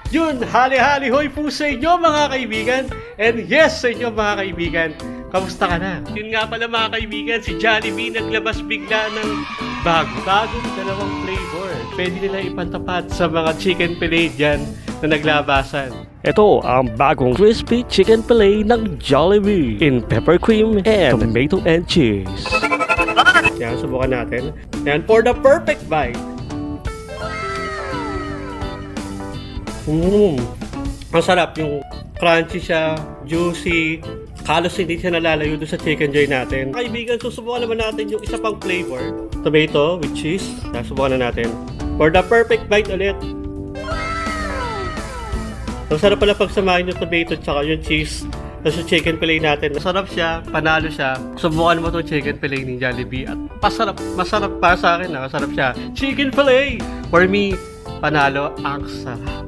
Yun, hali-hali hoy po sa inyo mga kaibigan. And yes, sa inyo mga kaibigan, kamusta ka na? Yun nga pala mga kaibigan, si Jollibee naglabas bigla ng bagong dalawang flavor. Pwede nila ipantapat sa mga chicken fillet dyan na naglabasan. Ito ang bagong crispy chicken fillet ng Jollibee in pepper cream and tomato and cheese. Yan, subukan natin. Yan, for the perfect bite. Ang sarap, yung crunchy siya, juicy, halos hindi siya nalalayo doon sa chicken joy natin. Kaibigan, susubukan naman natin yung isa pang flavor. Tomato with cheese. Subukan na natin. For the perfect bite ulit. Ang sarap pala pagsamahin yung tomato at yung cheese sa chicken fillet natin. Masarap siya, panalo siya. Subukan mo itong chicken fillet ni Jollibee at masarap para sa akin. Masarap siya. Chicken fillet! For me, panalo, ang sarap.